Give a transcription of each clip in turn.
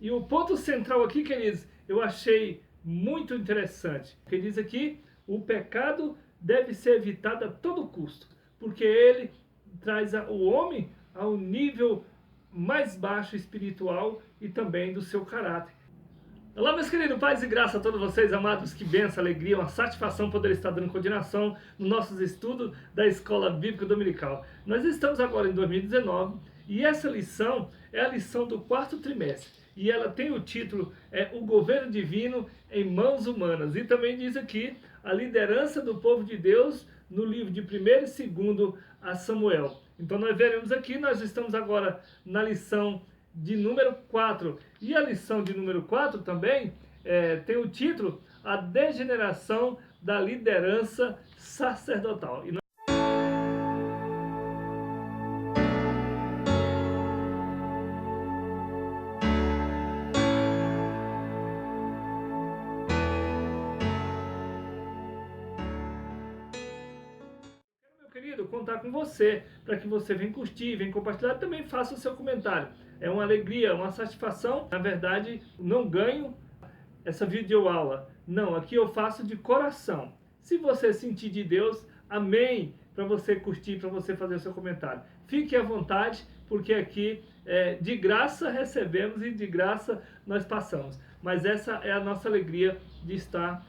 E o ponto central aqui, queridos, eu achei muito interessante. Porque diz aqui, o pecado deve ser evitado a todo custo, porque ele traz o homem ao nível mais baixo espiritual e também do seu caráter. Olá, meus queridos, paz e graça a todos vocês, amados, que benção, alegria, uma satisfação poder estar dando continuação nos nossos estudos da Escola Bíblica Dominical. Nós estamos agora em 2019 e essa lição é a lição do quarto trimestre e ela tem o título O Governo Divino em Mãos Humanas, e também diz aqui a liderança do povo de Deus no livro de 1º e 2º a Samuel. Então nós veremos aqui, nós estamos agora na lição de número 4. E a lição de número 4 também tem o título A Degeneração da Liderança Sacerdotal. Querido, contar com você, para que você venha curtir, venha compartilhar, também faça o seu comentário. É uma alegria, uma satisfação. Na verdade, não ganho essa videoaula. Não, aqui eu faço de coração. Se você sentir de Deus, amém, para você curtir, para você fazer o seu comentário. Fique à vontade, porque aqui de graça recebemos e de graça nós passamos. Mas essa é a nossa alegria de estar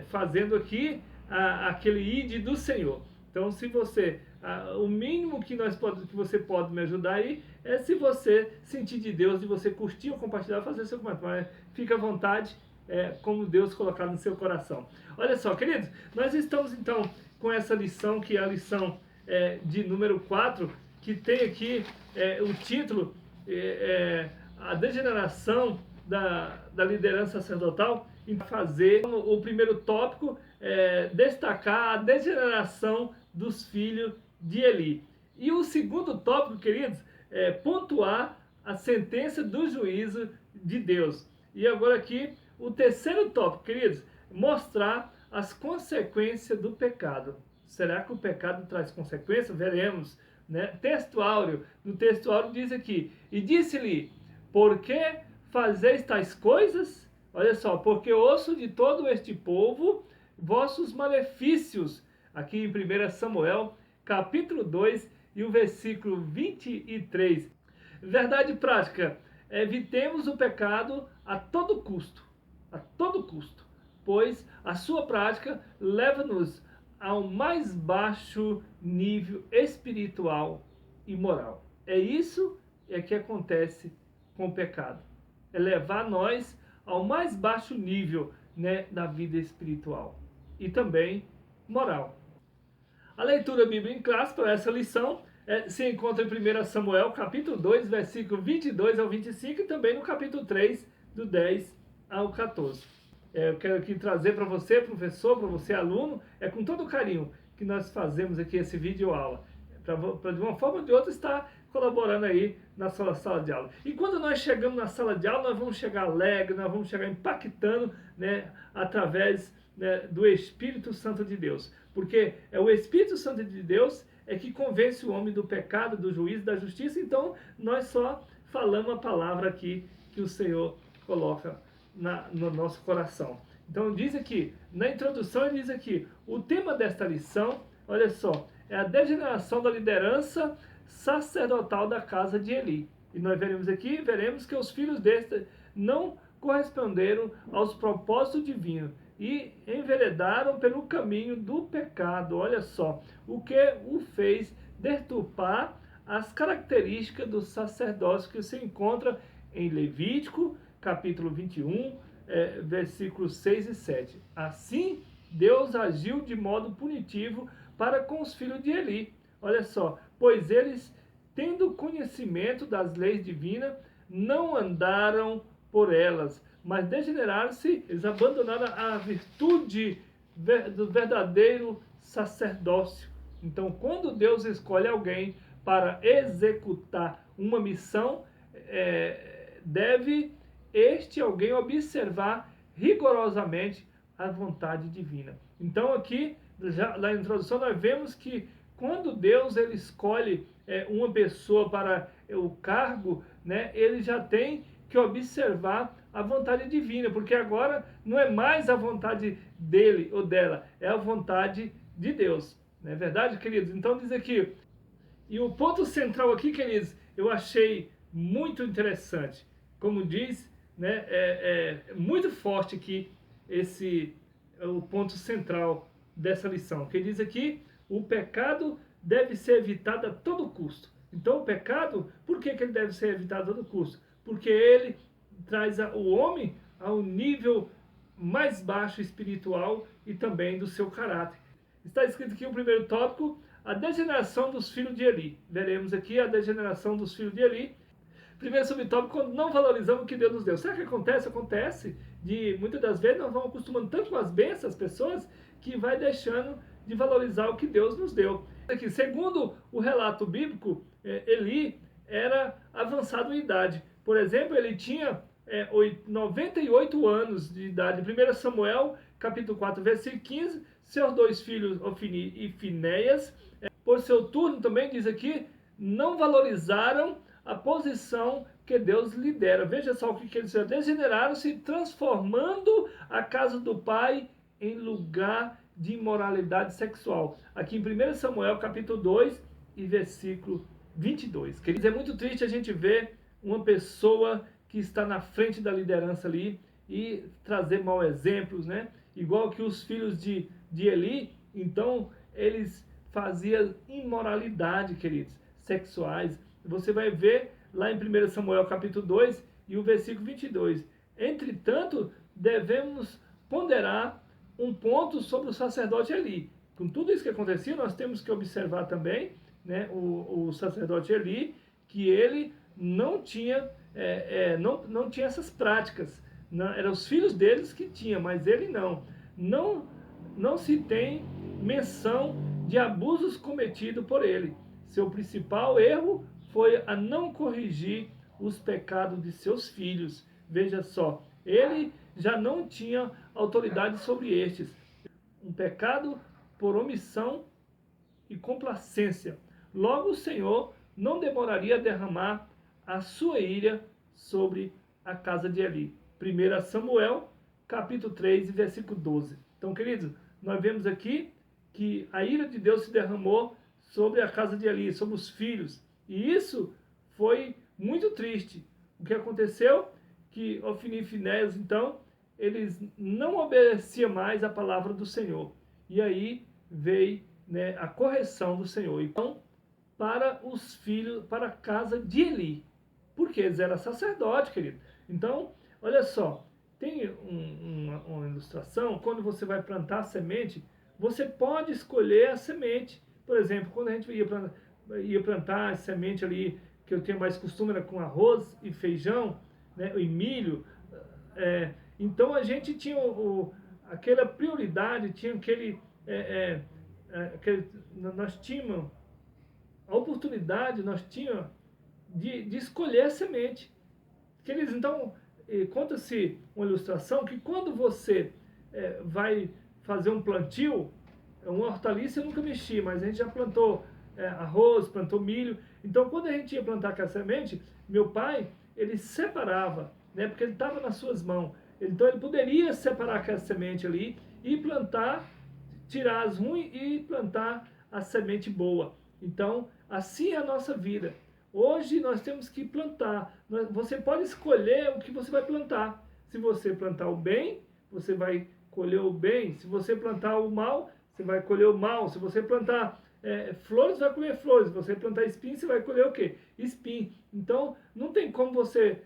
fazendo aqui aquele ID do Senhor. Então, se você, o mínimo que você pode me ajudar aí é se você sentir de Deus, de você curtir ou compartilhar, fazer seu comentário. Mas fica à vontade, como Deus colocar no seu coração. Olha só, queridos, nós estamos então com essa lição, que é a lição de número 4, que tem aqui o título, A Degeneração da Liderança Sacerdotal, e fazer o primeiro tópico, destacar a degeneração dos filhos de Eli. E o segundo tópico, queridos, pontuar a sentença do juízo de Deus. E agora aqui, o terceiro tópico, queridos, mostrar as consequências do pecado. Será que o pecado traz consequências? Veremos, né? Texto áureo. No texto áureo diz aqui, e disse-lhe, por que fazeis tais coisas? Olha só, porque ouço de todo este povo vossos malefícios. Aqui em 1 Samuel, capítulo 2 e o versículo 23. Verdade prática, evitemos o pecado a todo custo, pois a sua prática leva-nos ao mais baixo nível espiritual e moral. É isso que acontece com o pecado. É levar nós ao mais baixo nível, né, da vida espiritual e também moral. A leitura bíblica em classe para essa lição se encontra em 1 Samuel, capítulo 2, versículo 22 ao 25, e também no capítulo 3, do 10 ao 14. Eu quero aqui trazer para você, professor, para você, aluno, com todo carinho que nós fazemos aqui esse vídeo aula, para de uma forma ou de outra estar colaborando aí na sua sala de aula. E quando nós chegamos na sala de aula, nós vamos chegar alegre, nós vamos chegar impactando, né, através, né, do Espírito Santo de Deus. Porque é o Espírito Santo de Deus que convence o homem do pecado, do juízo, da justiça. Então, nós só falamos a palavra aqui que o Senhor coloca no nosso coração. Então, diz aqui, na introdução, ele diz aqui, o tema desta lição, olha só, é a degeneração da liderança sacerdotal da casa de Eli. E nós veremos que os filhos deste não corresponderam aos propósitos divinos e enveredaram pelo caminho do pecado. Olha só, o que o fez deturpar as características do sacerdócio que se encontra em Levítico, capítulo 21, versículos 6 e 7. Assim, Deus agiu de modo punitivo para com os filhos de Eli. Olha só, pois eles, tendo conhecimento das leis divinas, não andaram por elas, mas degeneraram-se, eles abandonaram a virtude do verdadeiro sacerdócio. Então, quando Deus escolhe alguém para executar uma missão, deve este alguém observar rigorosamente a vontade divina. Então, aqui, já na introdução, nós vemos que quando Deus ele escolhe uma pessoa para o cargo, né, ele já tem que observar a vontade divina, porque agora não é mais a vontade dele ou dela, é a vontade de Deus. Não é verdade, queridos? Então diz aqui, e o ponto central aqui, queridos, eu achei muito interessante. Como diz, né, é muito forte aqui esse o ponto central dessa lição, que diz aqui, o pecado deve ser evitado a todo custo. Então o pecado, por que ele deve ser evitado a todo custo? Porque ele traz o homem ao nível mais baixo espiritual e também do seu caráter. Está escrito aqui o primeiro tópico, a degeneração dos filhos de Eli. Veremos aqui a degeneração dos filhos de Eli. Primeiro subtópico, quando não valorizamos o que Deus nos deu. Sabe o que acontece? Acontece de, muitas das vezes, nós vamos acostumando tanto com as bênçãos, as pessoas, que vai deixando de valorizar o que Deus nos deu. Aqui, segundo o relato bíblico, Eli era avançado em idade. Por exemplo, ele tinha 98 anos de idade. 1 Samuel, capítulo 4, versículo 15, seus dois filhos, Ofni e Finéias, por seu turno, também diz aqui, não valorizaram a posição que Deus lhe dera. Veja só o que eles fizeram. Degeneraram-se, transformando a casa do pai em lugar de imoralidade sexual. Aqui em 1 Samuel, capítulo 2 e versículo 22. Queridos, é muito triste a gente ver uma pessoa que está na frente da liderança ali e trazer maus exemplos, né? Igual que os filhos de Eli, então eles faziam imoralidade, queridos, sexuais. Você vai ver lá em 1 Samuel capítulo 2 e o versículo 22. Entretanto, devemos ponderar um ponto sobre o sacerdote Eli. Com tudo isso que acontecia, nós temos que observar também, né, o sacerdote Eli, que ele não tinha, não tinha essas práticas. Não, eram os filhos deles que tinham, mas ele não. Não se tem menção de abusos cometidos por ele. Seu principal erro foi a não corrigir os pecados de seus filhos. Veja só, ele já não tinha autoridade sobre estes. Um pecado por omissão e complacência. Logo o Senhor não demoraria a derramar a sua ira sobre a casa de Eli. 1 Samuel, capítulo 3, versículo 12. Então, queridos, nós vemos aqui que a ira de Deus se derramou sobre a casa de Eli, sobre os filhos. E isso foi muito triste. O que aconteceu? Que Ofni e Finéias, então, eles não obedeciam mais a palavra do Senhor. E aí veio, né, a correção do Senhor. Então, para os filhos, para a casa de Eli. Porque eles eram sacerdotes, querido. Então, olha só, tem uma ilustração, quando você vai plantar a semente, você pode escolher a semente. Por exemplo, quando a gente ia plantar a semente ali, que eu tinha mais costume, era com arroz e feijão, né, e milho, então a gente tinha aquela prioridade, tinha nós tínhamos a oportunidade, nós tínhamos de escolher a semente. Queridos, então, conta-se uma ilustração que quando você vai fazer um plantio, uma hortaliça eu nunca mexi, mas a gente já plantou arroz, plantou milho. Então, quando a gente ia plantar aquela semente, meu pai, ele separava, né, porque ele estava nas suas mãos. Então, ele poderia separar aquela semente ali e plantar, tirar as ruins e plantar a semente boa. Então, assim é a nossa vida. Hoje nós temos que plantar. Você pode escolher o que você vai plantar. Se você plantar o bem, você vai colher o bem. Se você plantar o mal, você vai colher o mal. Se você plantar flores, vai colher flores. Se você plantar espinho, você vai colher o quê? Espinho. Então, não tem como você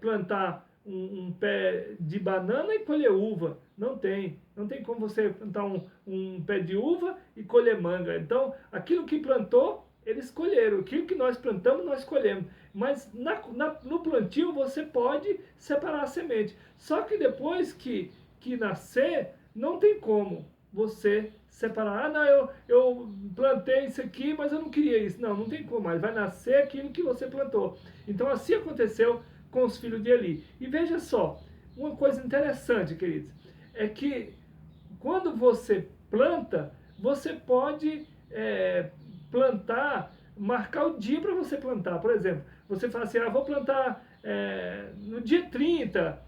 plantar um pé de banana e colher uva. Não tem. Não tem como você plantar um pé de uva e colher manga. Então, aquilo que plantou, eles colheram. Aquilo que nós plantamos, nós colhemos. Mas no plantio você pode separar a semente. Só que depois que nascer, não tem como você separar. Ah, não, eu plantei isso aqui, mas eu não queria isso. Não, não tem como mais. Vai nascer aquilo que você plantou. Então assim aconteceu com os filhos de Eli. E veja só, uma coisa interessante, queridos, é que quando você planta, você pode plantar, marcar o dia para você plantar. Por exemplo, você fala assim, vou plantar no dia 30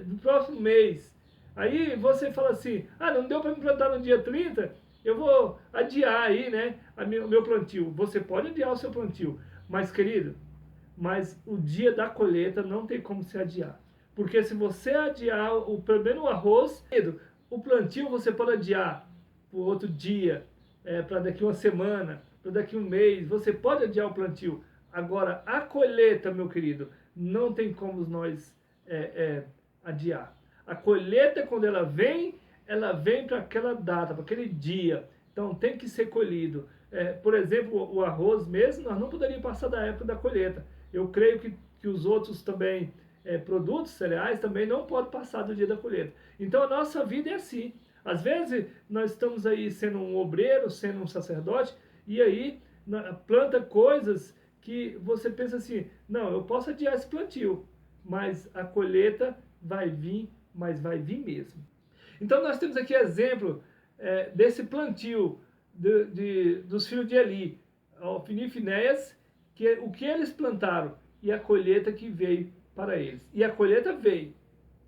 do próximo mês. Aí você fala assim, não deu para me plantar no dia 30, eu vou adiar aí, né, o meu plantio. Você pode adiar o seu plantio, mas querido, mas o dia da colheita não tem como se adiar. Porque se você adiar o primeiro arroz, o plantio você pode adiar para outro dia, para daqui uma semana, para daqui um mês, você pode adiar o plantio. Agora, a colheita, meu querido, não tem como nós adiar. A colheita, quando ela vem para aquela data, para aquele dia. Então, tem que ser colhido. Por exemplo, o arroz mesmo, nós não poderíamos passar da época da colheita. Eu creio que os outros também, produtos, cereais, também não podem passar do dia da colheita. Então, a nossa vida é assim. Às vezes, nós estamos aí sendo um obreiro, sendo um sacerdote, e aí planta coisas que você pensa assim, não, eu posso adiar esse plantio, mas a colheita vai vir, mas vai vir mesmo. Então nós temos aqui exemplo desse plantio dos filhos de Eli, Ofni e Finéias, que o que eles plantaram e a colheita que veio para eles. E a colheita veio,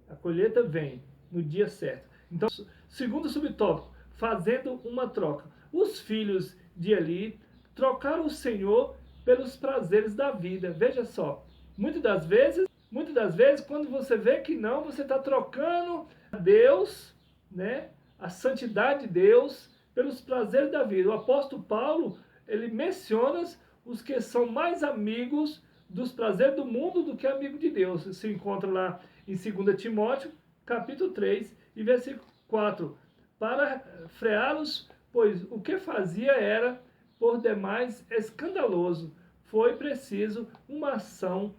a colheita vem no dia certo. Então, segundo subtópico, fazendo uma troca. Os filhos de Eli trocaram o Senhor pelos prazeres da vida. Veja só, muitas das vezes, quando você vê que não, você está trocando Deus, né, a santidade de Deus, pelos prazeres da vida. O apóstolo Paulo, ele menciona os que são mais amigos dos prazeres do mundo do que amigo de Deus. Se encontra lá em 2 Timóteo, capítulo 3 e versículo 4. Para freá-los, pois o que fazia era por demais escandaloso. Foi preciso uma ação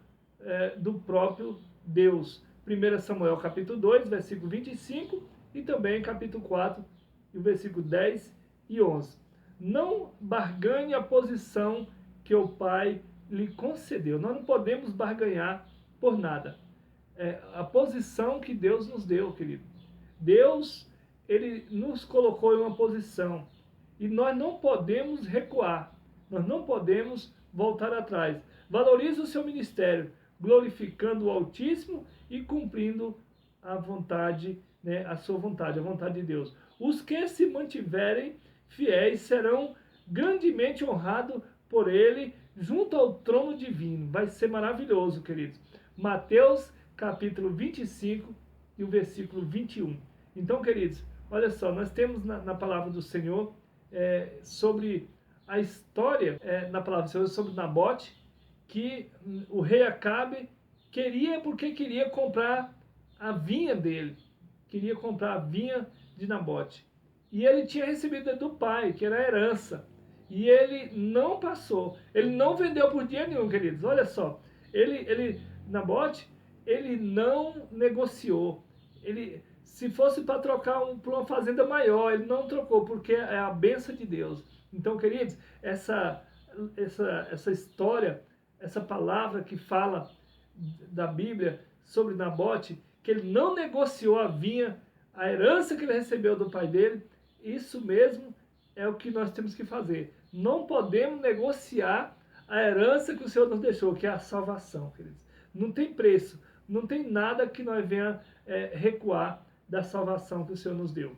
do próprio Deus. 1 Samuel capítulo 2, versículo 25 e também capítulo 4, e o versículo 10 e 11. Não barganhe a posição que o Pai lhe concedeu. Nós não podemos barganhar por nada. A posição que Deus nos deu, querido. Deus, ele nos colocou em uma posição e nós não podemos recuar. Nós não podemos voltar atrás. Valorize o seu ministério, glorificando o Altíssimo e cumprindo a vontade, né, a sua vontade, a vontade de Deus. Os que se mantiverem fiéis serão grandemente honrados por ele junto ao trono divino. Vai ser maravilhoso, queridos. Mateus capítulo 25 e o versículo 21. Então, queridos, olha só, nós temos na palavra do Senhor sobre a história, na palavra do Senhor, sobre Nabote, que o rei Acabe porque queria comprar a vinha dele, queria comprar a vinha de Nabote. E ele tinha recebido do pai, que era a herança. E ele não passou, ele não vendeu por dinheiro nenhum, queridos. Olha só, Nabote, ele não negociou. Se fosse para trocar por uma fazenda maior, ele não trocou, porque é a bênção de Deus. Então, queridos, essa história, essa palavra que fala da Bíblia sobre Nabote, que ele não negociou a vinha, a herança que ele recebeu do pai dele, isso mesmo é o que nós temos que fazer. Não podemos negociar a herança que o Senhor nos deixou, que é a salvação, queridos. Não tem preço, não tem nada que nós venha recuar da salvação que o Senhor nos deu.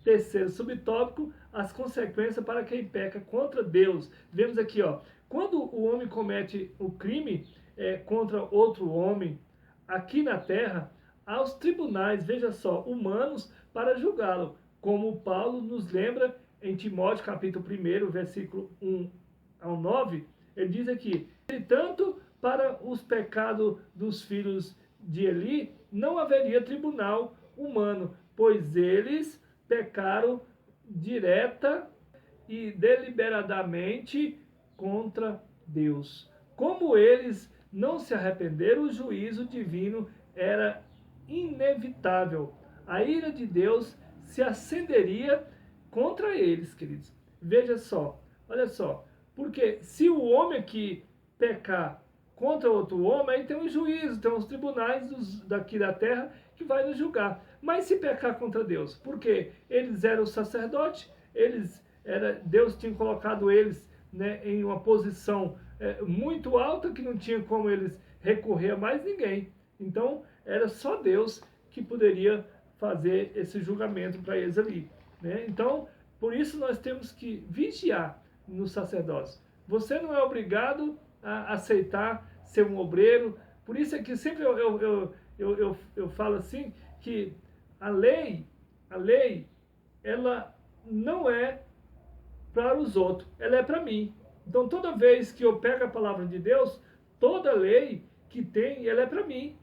Terceiro subtópico, as consequências para quem peca contra Deus. Vemos aqui, quando o homem comete o crime contra outro homem, aqui na terra, há os tribunais, veja só, humanos para julgá-lo, como Paulo nos lembra em Timóteo capítulo 1, versículo 1 ao 9, ele diz aqui, tanto para os pecados dos filhos de Eli, não haveria tribunal humano, pois eles pecaram direta e deliberadamente contra Deus. Como eles não se arrependeram, o juízo divino era inevitável. A ira de Deus se acenderia contra eles, queridos. Veja só, olha só, porque se o homem que pecar contra outro homem, aí tem um juízo, tem os tribunais daqui da terra que vai nos julgar. Mas se pecar contra Deus, porque eles eram sacerdotes, Deus tinha colocado eles, né, em uma posição muito alta, que não tinha como eles recorrer a mais ninguém. Então, era só Deus que poderia fazer esse julgamento para eles ali, né? Então, por isso nós temos que vigiar no sacerdócio. Você não é obrigado a aceitar ser um obreiro. Por isso é que sempre eu falo assim, que a lei, ela não é para os outros, ela é para mim. Então, toda vez que eu pego a palavra de Deus, toda lei que tem, ela é para mim.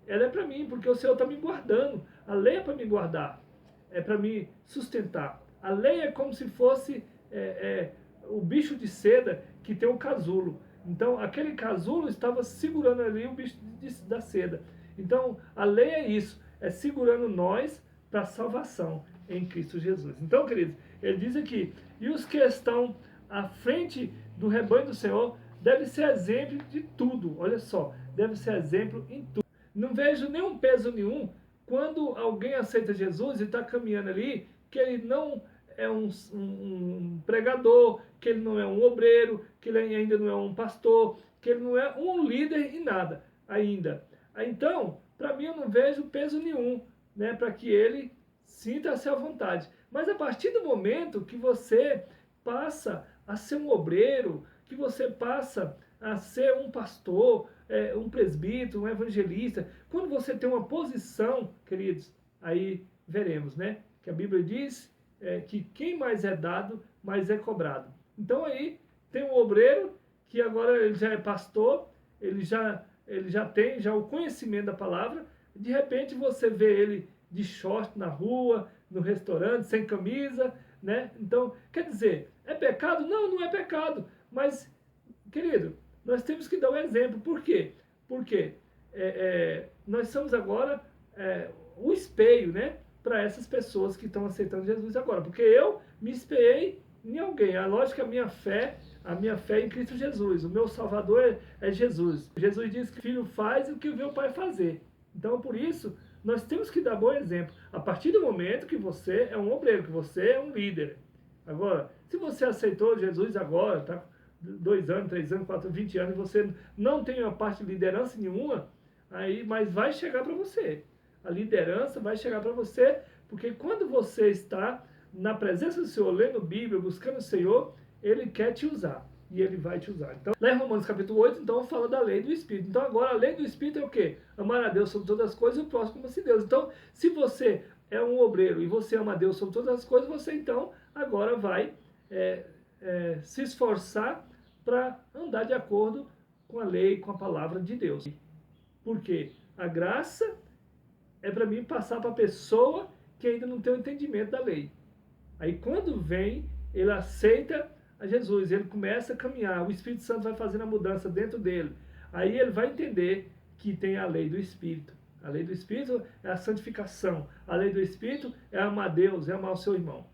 Ela é para mim, porque o Senhor está me guardando. A lei é para me guardar, é para me sustentar. A lei é como se fosse o bicho de seda que tem um casulo. Então, aquele casulo estava segurando ali o bicho da seda. Então, a lei é isso, é segurando nós para a salvação em Cristo Jesus. Então, queridos, ele diz aqui, e os que estão à frente do rebanho do Senhor devem ser exemplo de tudo. Olha só, deve ser exemplo em tudo. Não vejo nenhum peso nenhum quando alguém aceita Jesus e está caminhando ali, que ele não é um pregador, que ele não é um obreiro, que ele ainda não é um pastor, que ele não é um líder em nada ainda. Então, para mim, eu não vejo peso nenhum, né, para que ele sinta-se à vontade. Mas a partir do momento que você passa a ser um obreiro, que você passa a ser um pastor, um presbítero, um evangelista, quando você tem uma posição, queridos, aí veremos, né, que a Bíblia diz que quem mais é dado, mais é cobrado. Então aí tem um obreiro que agora ele já é pastor, ele já tem o conhecimento da palavra, de repente você vê ele de short na rua, no restaurante, sem camisa, né? Então, quer dizer, é pecado? Não, não é pecado. Mas, querido, nós temos que dar um exemplo. Por quê? Porque nós somos agora o espelho, né, para essas pessoas que estão aceitando Jesus agora. Porque eu me espelhei em alguém. A lógica, a minha fé é em Cristo Jesus. O meu Salvador é Jesus. Jesus diz que o filho faz o que vê o pai fazer. Então, por isso, nós temos que dar bom exemplo. A partir do momento que você é um obreiro, que você é um líder. Agora, se você aceitou Jesus agora, tá? 2 anos, 3 anos, 4 anos, 20 anos, e você não tem uma parte de liderança nenhuma, aí, mas vai chegar para você. A liderança vai chegar para você, porque quando você está na presença do Senhor, lendo Bíblia, buscando o Senhor, Ele quer te usar. E Ele vai te usar. Então, lá em Romanos capítulo 8, então, fala da lei do Espírito. Então, agora, a lei do Espírito é o quê? Amar a Deus sobre todas as coisas e o próximo como se Deus. Então, se você é um obreiro e você ama a Deus sobre todas as coisas, você, então, agora vai se esforçar para andar de acordo com a lei, com a palavra de Deus. Porque a graça é para mim passar para a pessoa que ainda não tem o entendimento da lei. Aí, quando vem, ele aceita a Jesus, ele começa a caminhar, o Espírito Santo vai fazendo a mudança dentro dele. Aí ele vai entender que tem a lei do Espírito. A lei do Espírito é a santificação. A lei do Espírito é amar a Deus, é amar o seu irmão.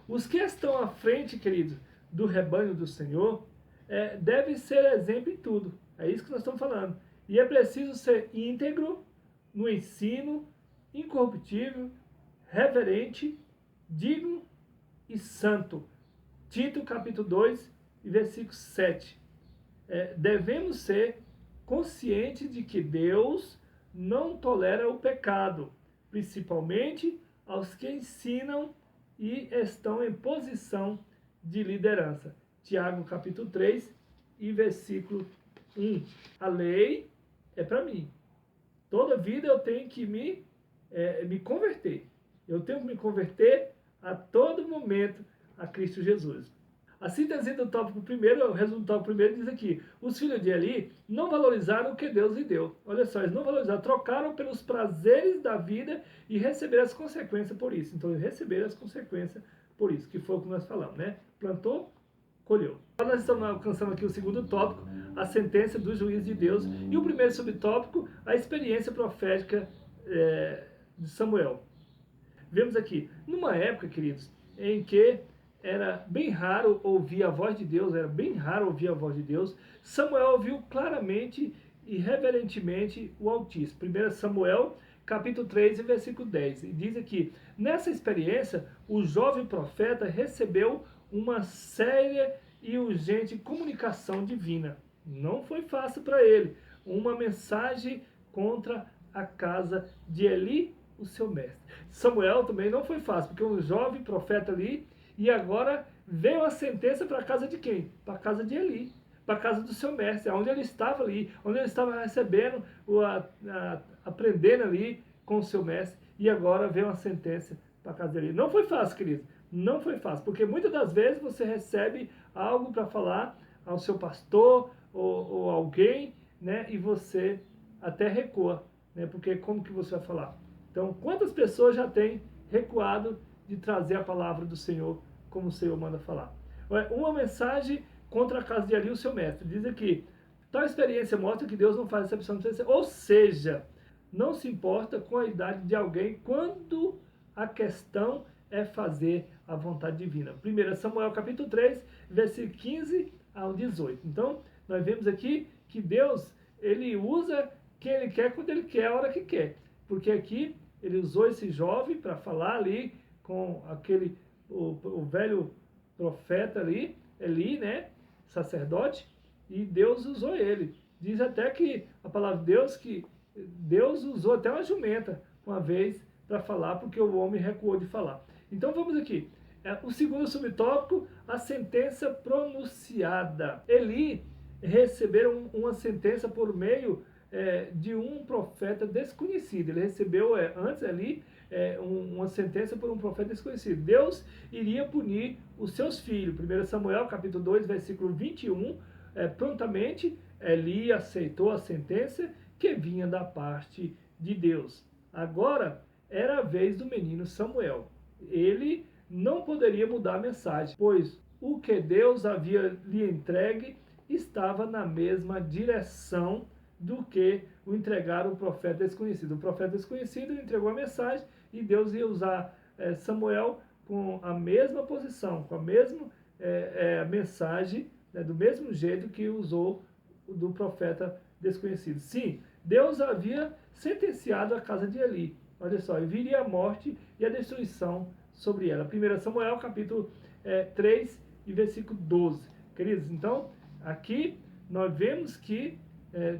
Os que estão à frente, queridos, do rebanho do Senhor, devem ser exemplo em tudo. É isso que nós estamos falando. E é preciso ser íntegro no ensino, incorruptível, reverente, digno e santo. Tito capítulo 2, versículo 7. Devemos ser conscientes de que Deus não tolera o pecado, principalmente aos que ensinam e estão em posição de liderança. Tiago capítulo 3 e versículo 1. A lei é para mim. Toda vida eu tenho que me converter. Eu tenho que me converter a todo momento a Cristo Jesus. A síntese do tópico primeiro, o resumo do tópico primeiro diz aqui, os filhos de Eli não valorizaram o que Deus lhe deu. Olha só, eles não valorizaram, trocaram pelos prazeres da vida e receberam as consequências por isso. Então, eles receberam as consequências por isso, que foi o que nós falamos, né? Plantou, colheu. Agora nós estamos alcançando aqui o segundo tópico, a sentença do juiz de Deus, e o primeiro subtópico, a experiência profética de Samuel. Vemos aqui, numa época, queridos, em que era bem raro ouvir a voz de Deus, Samuel ouviu claramente e reverentemente o Altíssimo. 1 Samuel, capítulo 3, versículo 10. E diz aqui, nessa experiência, o jovem profeta recebeu uma séria e urgente comunicação divina. Não foi fácil para ele. uma mensagem contra a casa de Eli, o seu mestre. Samuel também não foi fácil, porque um jovem profeta ali, e agora veio a sentença para a casa de quem? Para a casa de Eli, para a casa do seu mestre, onde ele estava ali, onde ele estava recebendo, aprendendo ali com o seu mestre, e agora veio uma sentença para a casa dele. Não foi fácil, querido, não foi fácil, porque muitas das vezes você recebe algo para falar ao seu pastor ou alguém, né, e você até recua, né, porque como que você vai falar? Então, quantas pessoas já têm recuado de trazer a palavra do Senhor, como o Senhor manda falar? Uma mensagem contra a casa de Eli, o seu mestre. Diz aqui, tal experiência mostra que Deus não faz exceção de pessoas, ou seja, não se importa com a idade de alguém quando a questão é fazer a vontade divina. 1 Samuel capítulo 3, versículo 15 ao 18. Então, nós vemos aqui que Deus, ele usa quem ele quer, quando ele quer, a hora que quer. Porque aqui ele usou esse jovem para falar ali com aquele, o velho profeta ali, Eli, né, sacerdote, e Deus usou ele. Diz até que a palavra de Deus, que Deus usou até uma jumenta uma vez para falar, porque o homem recuou de falar. Então vamos aqui. O segundo subtópico, a sentença pronunciada. Eli receberam uma sentença por meio de um profeta desconhecido. Ele recebeu antes ali uma sentença por um profeta desconhecido. Deus iria punir os seus filhos. 1 Samuel capítulo 2, versículo 21, prontamente Eli aceitou a sentença que vinha da parte de Deus. Agora era a vez do menino Samuel. Ele não poderia mudar a mensagem, pois o que Deus havia lhe entregue estava na mesma direção do que o entregar o profeta desconhecido. O profeta desconhecido entregou a mensagem e Deus ia usar Samuel com a mesma posição, com a mesma mensagem, né, do mesmo jeito que usou do profeta desconhecido. Sim, Deus havia sentenciado a casa de Eli. Olha só, e viria a morte e a destruição sobre ela. 1 Samuel capítulo 3 e versículo 12. Queridos, então, aqui nós vemos que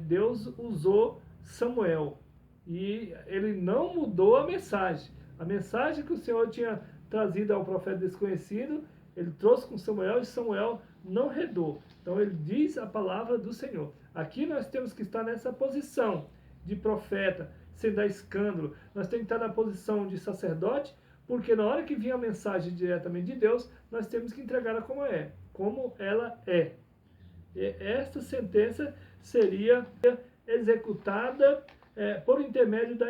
Deus usou Samuel e ele não mudou a mensagem. A mensagem que o Senhor tinha trazido ao profeta desconhecido, ele trouxe com Samuel e Samuel não redou. Então ele diz a palavra do Senhor. Aqui nós temos que estar nessa posição de profeta, sem dar escândalo. Nós temos que estar na posição de sacerdote, porque na hora que vinha a mensagem diretamente de Deus, nós temos que entregá-la como ela é. E esta sentença seria executada por intermédio da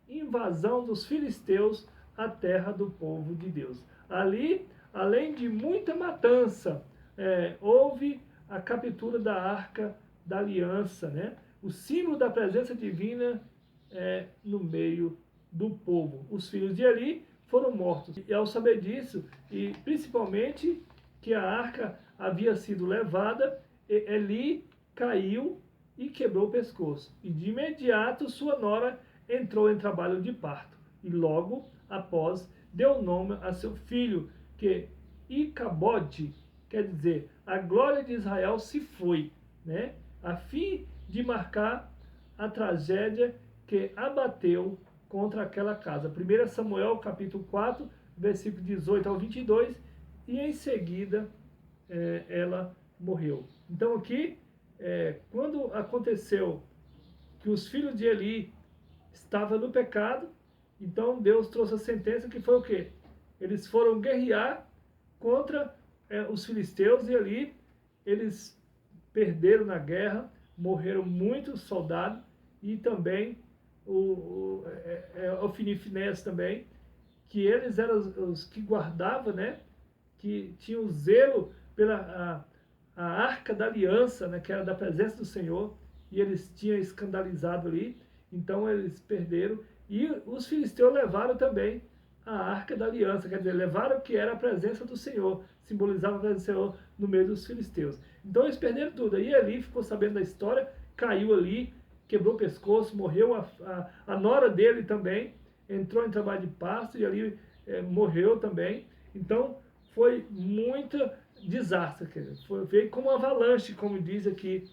invasão dos filisteus à terra do povo de Deus. Ali, além de muita matança, houve a captura da Arca da Aliança, né? O símbolo da presença divina no meio do povo. Os filhos de Eli foram mortos. E ao saber disso, e principalmente que a arca havia sido levada, Eli caiu e quebrou o pescoço. E de imediato sua nora entrou em trabalho de parto. E logo após deu nome a seu filho, que Icabode, quer dizer, a glória de Israel se foi, né? A fim de marcar a tragédia que abateu contra aquela casa. 1 Samuel capítulo 4, versículo 18 ao 22, e em seguida ela morreu. Então aqui, quando aconteceu que os filhos de Eli estavam no pecado, então Deus trouxe a sentença que foi o quê? Eles foram guerrear contra os filisteus e ali eles perderam na guerra, morreram muitos soldados e também o Ofni e Finéias também, que eles eram os que guardavam, né, que tinham zelo pela a arca da aliança, né, que era da presença do Senhor, e eles tinham escandalizado ali, então eles perderam, e os filisteus levaram também a arca da aliança, quer dizer, levaram o que era a presença do Senhor, simbolizava a presença do Senhor no meio dos filisteus. Então eles perderam tudo, aí Eli ficou sabendo da história, caiu ali, quebrou o pescoço, morreu, a nora dele também entrou em trabalho de parto e ali morreu também. Então foi muito desastre, veio como uma avalanche, como diz aqui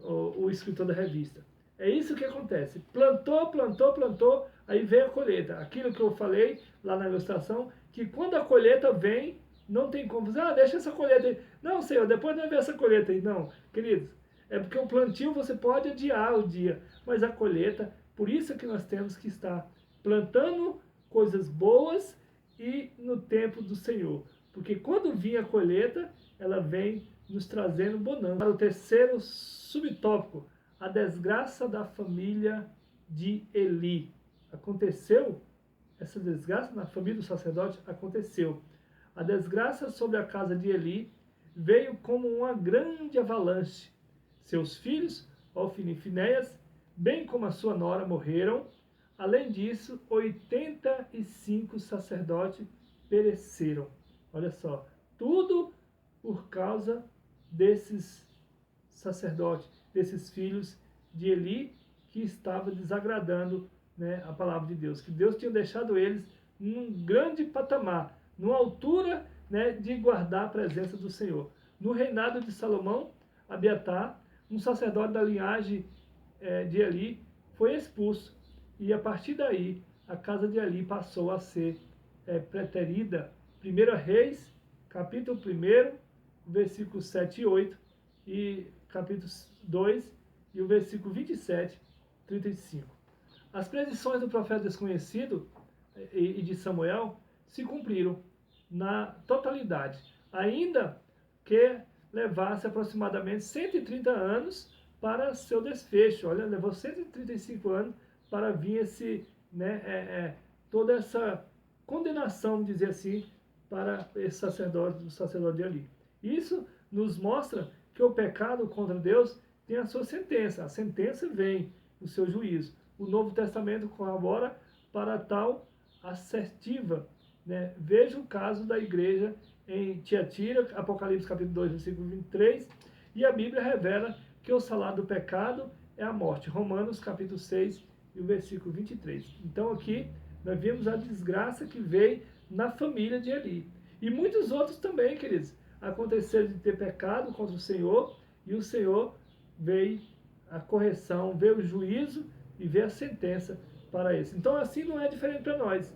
o escritor da revista. É isso que acontece. Plantou, aí vem a colheita. Aquilo que eu falei lá na ilustração, que quando a colheita vem, não tem como dizer, deixa essa colheita aí. Não, Senhor, depois não vai ver essa colheita aí. Não, queridos, é porque o plantio você pode adiar o dia, mas a colheita, por isso é que nós temos que estar plantando coisas boas e no tempo do Senhor. Porque quando vir a colheita, ela vem nos trazendo bonança. Para o terceiro subtópico, a desgraça da família de Eli. Aconteceu? Essa desgraça na família do sacerdote aconteceu. A desgraça sobre a casa de Eli veio como uma grande avalanche. Seus filhos, Ofni e Finéias, bem como a sua nora, morreram. Além disso, 85 sacerdotes pereceram. Olha só, tudo por causa desses sacerdotes, desses filhos de Eli, que estava desagradando, né, a palavra de Deus, que Deus tinha deixado eles num grande patamar, numa altura, né, de guardar a presença do Senhor. No reinado de Salomão, Abiatar, um sacerdote da linhagem de Eli, foi expulso, e a partir daí a casa de Eli passou a ser preterida. 1 Reis, capítulo 1, versículos 7 e 8, e capítulo 2, e o versículo 27, 35. As predições do profeta desconhecido e de Samuel se cumpriram na totalidade, ainda que levasse aproximadamente 130 anos para seu desfecho. Olha, levou 135 anos para vir toda essa condenação, dizer assim, para esse sacerdote, o sacerdote de Eli. Isso nos mostra que o pecado contra Deus tem a sua sentença. A sentença vem, o seu juízo. O Novo Testamento corrobora para tal assertiva. Né? Veja o caso da igreja em Tiatira, Apocalipse capítulo 2, versículo 23, e a Bíblia revela que o salário do pecado é a morte. Romanos capítulo 6 e o versículo 23. Então aqui nós vemos a desgraça que veio na família de Eli. E muitos outros também, queridos, aconteceram de ter pecado contra o Senhor, e o Senhor veio a correção, veio o juízo e veio a sentença para esse. Então assim não é diferente para nós.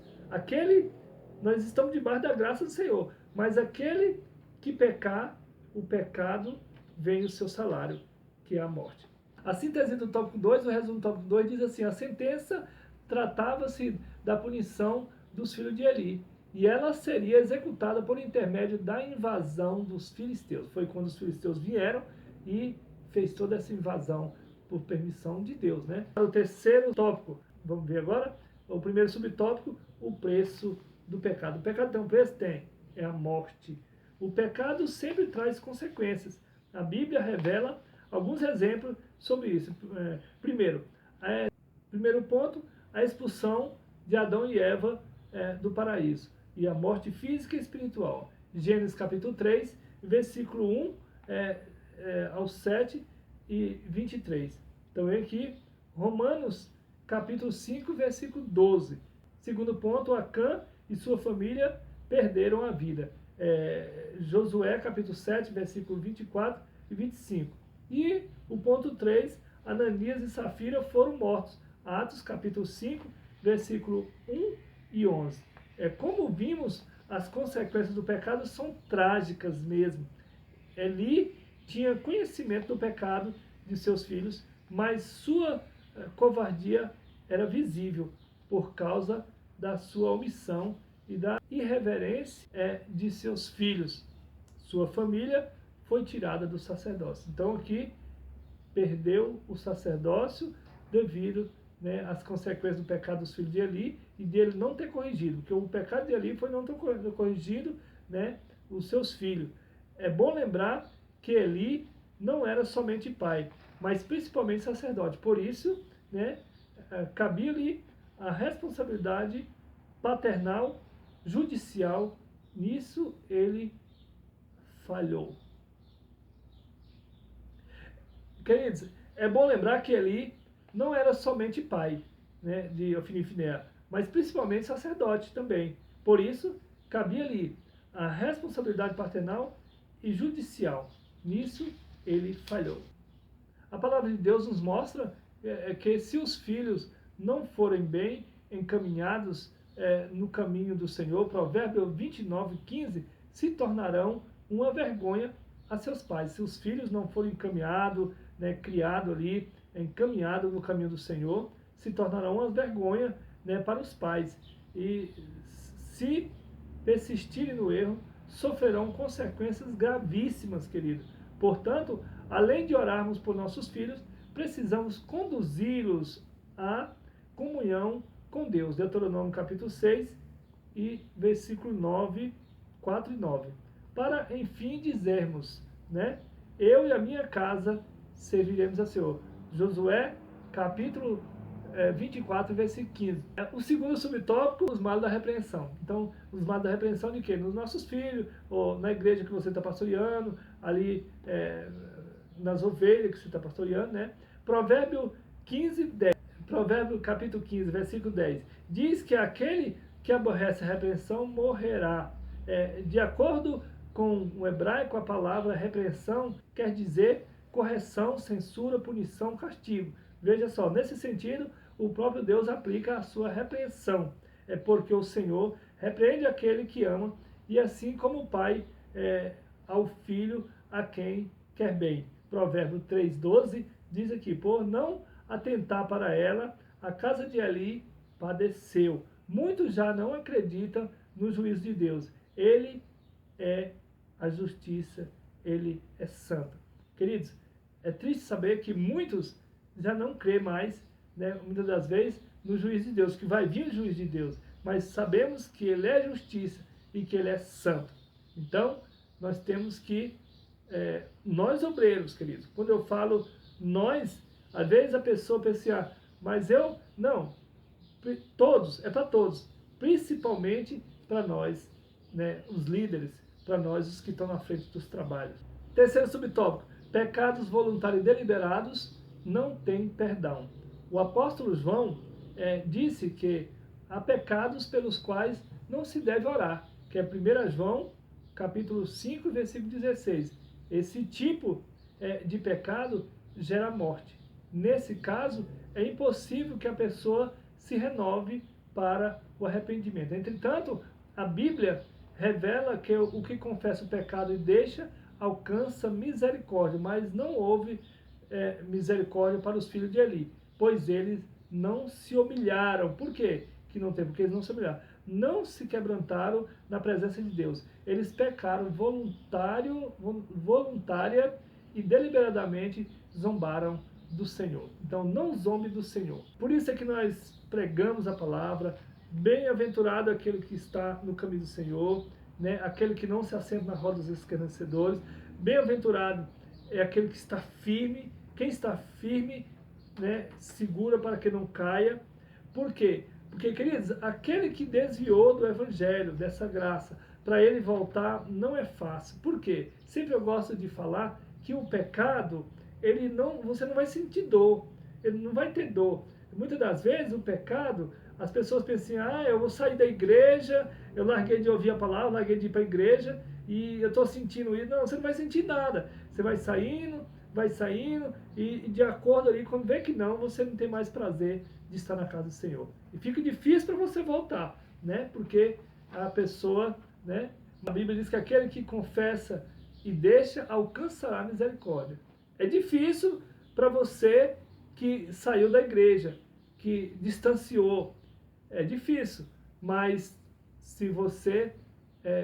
Nós estamos debaixo da graça do Senhor, mas aquele que pecar, o pecado vem o seu salário, que é a morte. A síntese do tópico 2, o resumo do tópico 2 diz assim: a sentença tratava-se da punição dos filhos de Eli, e ela seria executada por intermédio da invasão dos filisteus. Foi quando os filisteus vieram e fez toda essa invasão por permissão de Deus, né? O terceiro tópico, vamos ver agora, o primeiro subtópico, o preço do pecado. O pecado tem um preço? Tem. É a morte. O pecado sempre traz consequências. A Bíblia revela alguns exemplos sobre isso. Primeiro ponto, a expulsão de Adão e Eva do paraíso. E a morte física e espiritual. Gênesis capítulo 3, versículo 1 ao 7 e 23. Então aqui, Romanos capítulo 5, versículo 12. Segundo ponto, Acã e sua família perderam a vida. Josué capítulo 7, versículo 24 e 25. E o ponto 3, Ananias e Safira foram mortos. Atos capítulo 5, versículo 1 e 11. Como vimos, as consequências do pecado são trágicas mesmo. Eli tinha conhecimento do pecado de seus filhos, mas sua covardia era visível por causa da sua omissão e da irreverência de seus filhos. Sua família foi tirada do sacerdócio. Então aqui perdeu o sacerdócio devido às consequências do pecado dos filhos de Eli e dele não ter corrigido, porque o pecado de Eli foi não ter corrigido os seus filhos. É bom lembrar que Eli não era somente pai, mas principalmente sacerdote. Por isso, cabia-lhe a responsabilidade paternal, judicial. Nisso ele falhou. Queridos, é bom lembrar que Eli não era somente pai de Ofni e Finéias, mas principalmente sacerdote também. Por isso, cabia-lhe a responsabilidade paternal e judicial. Nisso ele falhou. A palavra de Deus nos mostra que se os filhos não forem bem encaminhados no caminho do Senhor, Provérbio 29:15, se tornarão uma vergonha a seus pais. Se os filhos não forem encaminhados, né, criados ali, encaminhados no caminho do Senhor, se tornarão uma vergonha, né, para os pais. E se persistirem no erro, sofrerão consequências gravíssimas, querido. Portanto, além de orarmos por nossos filhos, precisamos conduzi-los à comunhão com Deus. Deuteronômio capítulo 6 e versículo 9, 4 e 9. Para, enfim, dizermos, né? Eu e a minha casa serviremos a Senhor. Josué capítulo 24, versículo 15. O segundo subtópico, os males da repreensão. Então, os males da repreensão de quê? Nos nossos filhos, ou na igreja que você está pastoreando, ali nas ovelhas que você está pastoreando, né? Provérbio 15, 10. Provérbio capítulo 15, versículo 10. Diz que aquele que aborrece a repreensão morrerá. De acordo com o hebraico, a palavra repreensão quer dizer correção, censura, punição, castigo. Veja só, nesse sentido, o próprio Deus aplica a sua repreensão. É porque o Senhor repreende aquele que ama, e assim como o pai ao filho a quem quer bem. Provérbio 3,12 diz aqui, por não atentar para ela, a casa de Eli padeceu. Muitos já não acreditam no juízo de Deus. Ele é a justiça, ele é santo. Queridos, é triste saber que muitos já não crê mais, né, muitas das vezes, no juízo de Deus, que vai vir o juízo de Deus, mas sabemos que ele é justiça e que ele é santo. Então, nós temos que, nós obreiros, queridos, quando eu falo nós, às vezes a pessoa pensa assim, mas eu, não, todos, é para todos, principalmente para nós, né, os líderes, para nós os que estão na frente dos trabalhos. Terceiro subtópico, pecados voluntários e deliberados não têm perdão. O apóstolo João disse que há pecados pelos quais não se deve orar, que é 1 João, capítulo 5, versículo 16. Esse tipo de pecado gera morte. Nesse caso, é impossível que a pessoa se renove para o arrependimento. Entretanto, a Bíblia revela que o que confessa o pecado e deixa, alcança misericórdia, mas não houve misericórdia para os filhos de Eli, pois eles não se humilharam. Por quê que não tem? Porque eles não se humilharam. Não se quebrantaram na presença de Deus. Eles pecaram voluntária e deliberadamente zombaram do Senhor. Então não zombe do Senhor. Por isso é que nós pregamos a palavra, bem-aventurado aquele que está no caminho do Senhor, né? Aquele que não se assenta na roda dos escarnecedores. Bem-aventurado é aquele que está firme. Quem está firme, né, segura para que não caia. Por quê? Porque, queridos, aquele que desviou do evangelho, dessa graça, para ele voltar não é fácil. Por quê? Sempre eu gosto de falar que o pecado, você não vai sentir dor, ele não vai ter dor. Muitas das vezes o pecado, as pessoas pensam assim, eu vou sair da igreja, eu larguei de ouvir a palavra, larguei de ir para a igreja e eu estou sentindo isso. Não, você não vai sentir nada. Você vai saindo e de acordo ali, quando vê que não, você não tem mais prazer de estar na casa do Senhor. E fica difícil para você voltar, né? Porque a pessoa, né? A Bíblia diz que aquele que confessa e deixa alcançará misericórdia. É difícil para você que saiu da igreja, que distanciou. É difícil, mas se você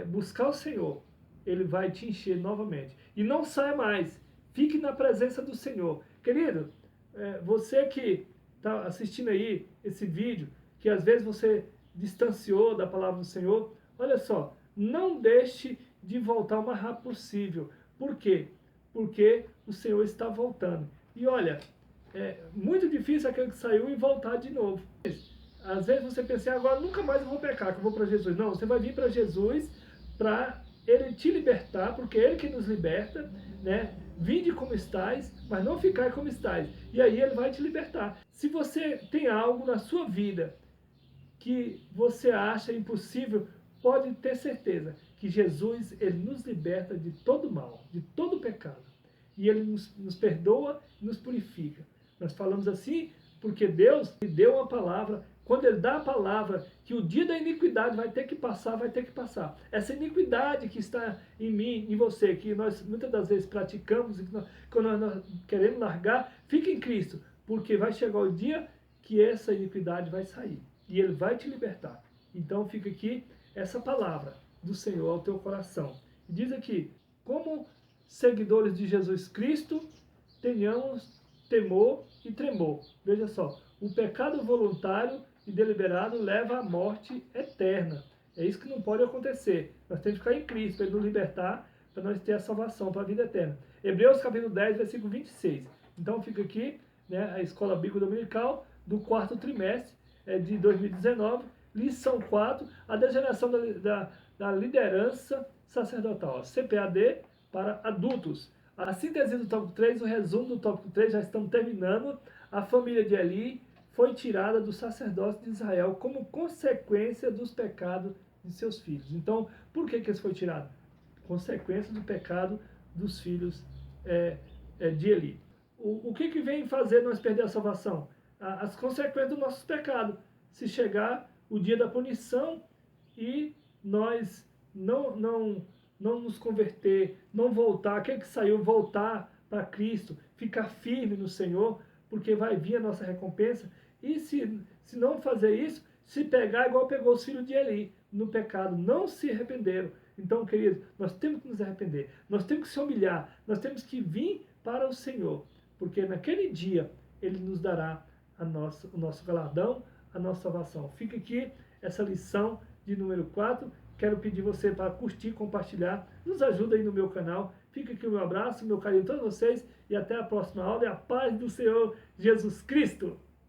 buscar o Senhor, ele vai te encher novamente. E não saia mais. Fique na presença do Senhor. Querido, você que está assistindo aí esse vídeo, que às vezes você distanciou da palavra do Senhor, olha só, não deixe de voltar o mais rápido possível. Por quê? Porque o Senhor está voltando. E olha, é muito difícil aquele que saiu e voltar de novo. Às vezes você pensa, agora nunca mais eu vou pecar, que eu vou para Jesus. Não, você vai vir para Jesus para ele te libertar, porque é ele que nos liberta, né? Vinde como estais, mas não ficai como estais. E aí ele vai te libertar. Se você tem algo na sua vida que você acha impossível, pode ter certeza que Jesus, ele nos liberta de todo mal, de todo pecado. e Ele nos perdoa e nos purifica. Nós falamos assim porque Deus deu uma palavra. Quando Ele dá a palavra que o dia da iniquidade vai ter que passar, vai ter que passar. Essa iniquidade que está em mim, em você, que nós muitas das vezes praticamos, e que quando nós queremos largar, fica em Cristo, porque vai chegar o dia que essa iniquidade vai sair e Ele vai te libertar. Então fica aqui essa palavra do Senhor ao teu coração. Diz aqui, como seguidores de Jesus Cristo, tenhamos temor e tremor. Veja só, o pecado voluntário e deliberado leva à morte eterna. É isso que não pode acontecer. Nós temos que ficar em Cristo para Ele nos libertar, para nós ter a salvação, para a vida eterna. Hebreus capítulo 10, versículo 26. Então fica aqui, né, a Escola Bíblica Dominical do quarto trimestre de 2019, lição 4, a degeneração da liderança sacerdotal, CPAD para adultos. A síntese do tópico 3, o resumo do tópico 3, já estamos terminando. A família de Eli foi tirada do sacerdócio de Israel como consequência dos pecados de seus filhos. Então, por que eles foi tirado? Consequência do pecado dos filhos de Eli. O que vem fazer nós perder a salvação? As consequências dos nossos pecados. Se chegar o dia da punição e nós não nos converter, não voltar, aquele que saiu, voltar para Cristo, ficar firme no Senhor, porque vai vir a nossa recompensa. E se não fazer isso, se pegar igual pegou os filhos de Eli, no pecado, não se arrependeram. Então, queridos, nós temos que nos arrepender, nós temos que se humilhar, nós temos que vir para o Senhor, porque naquele dia Ele nos dará o nosso galardão, a nossa salvação. Fica aqui essa lição de número 4. Quero pedir você para curtir, compartilhar, nos ajuda aí no meu canal. Fica aqui o meu abraço, o meu carinho a todos vocês e até a próxima aula. E a paz do Senhor Jesus Cristo!